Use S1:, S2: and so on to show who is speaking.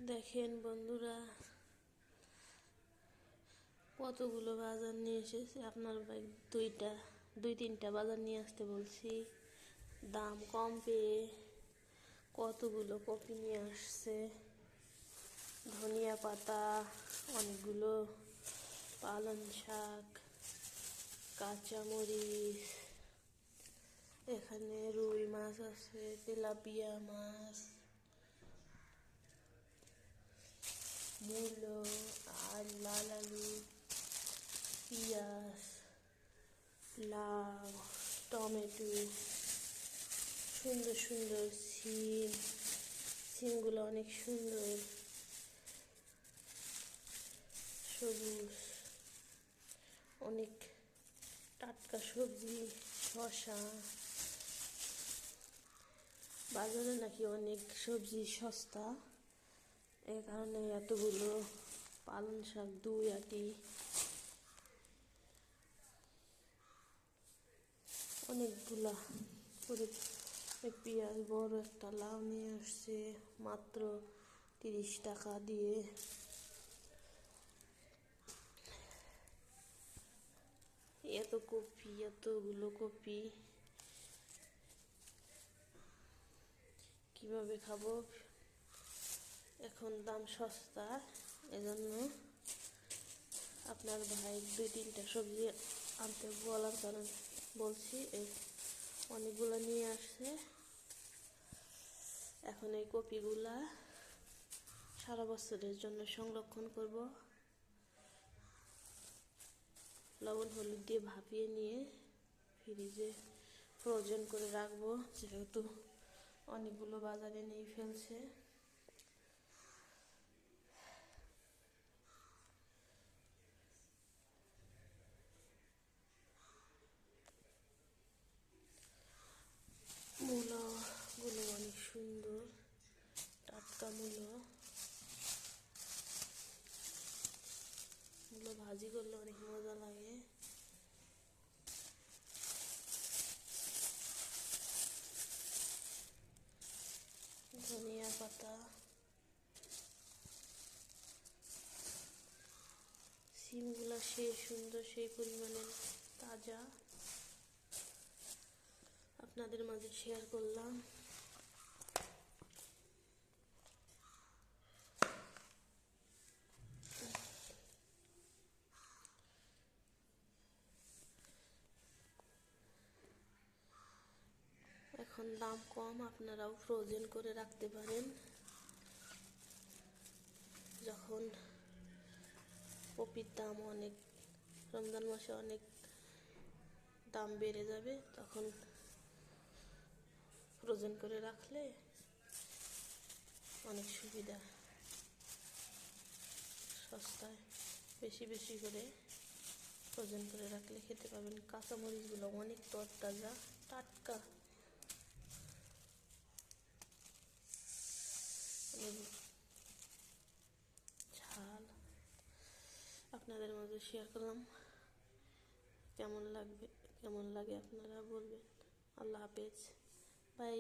S1: দেখেন বন্ধুরা, কতগুলো বাজার নিয়ে এসেছি। আপনার ভাই দুই তিনটা বাজার নিয়ে আসতে বলছি, দাম কম পেয়ে কতগুলো কপি নিয়ে আসছে, ধনিয়া পাতা অনেকগুলো, পালং শাক, কাঁচামরিচ, এখানে রুই মাছ আছে, তেলাপিয়া মাছ, মূলো আর লাল আলু, পেঁয়াজ, লাউ, টমেটো, সুন্দর সুন্দর সিমগুলো অনেক সুন্দর সবুজ, অনেক টাটকা সবজি, শসা। বাজারে নাকি অনেক সবজি সস্তা, এই কারণে এতগুলো পালং শাক 2 আটি, অনেকগুলা করে পেঁয়াজ, বড় একটা লাউ নিয়ে আসছে মাত্র 30 টাকা দিয়ে। এতগুলো কপি কিভাবে খাবো? এখন দাম সস্তা, এজন্য আপনার ভাই 2-3টা সবজি আনতে বলার কারণ বলছি। অনেকগুলো নিয়ে আসছে। এখন এই কপিগুলা সারা বছরের জন্য সংরক্ষণ করব, লবণ হলুদ দিয়ে ভাপিয়ে নিয়ে ফ্রিজে ফ্রোজেন করে রাখবো, যেহেতু অনেকগুলো বাজারে নিয়ে ফেলছে। মূলাগুলো অনেক সুন্দর, টাটকা মূলো ভাজি করলে অনেক মজা লাগে। ধনিয়া পাতা, সিমগুলা সেই সুন্দর, সেই পরিমাণে তাজা, আপনাদের মাঝে শেয়ার করলাম। এখন দাম কম, আপনারাও ফ্রোজেন করে রাখতে পারেন। যখন কপির দাম অনেক, রমজান মাসে অনেক দাম বেড়ে যাবে, তখন ফ্রোজেন করে রাখলে অনেক সুবিধা, সস্তায় বেশি বেশি করে ফ্রোজেন করে রাখলে খেতে পাবেন। কাঁচামরিচগুলো অনেক তরতাজা, টাটকা, ঝাল। আপনাদের মাঝে শেয়ার করলাম, কেমন লাগে আপনারা বলবেন। আল্লাহ হাফেজ, বাই।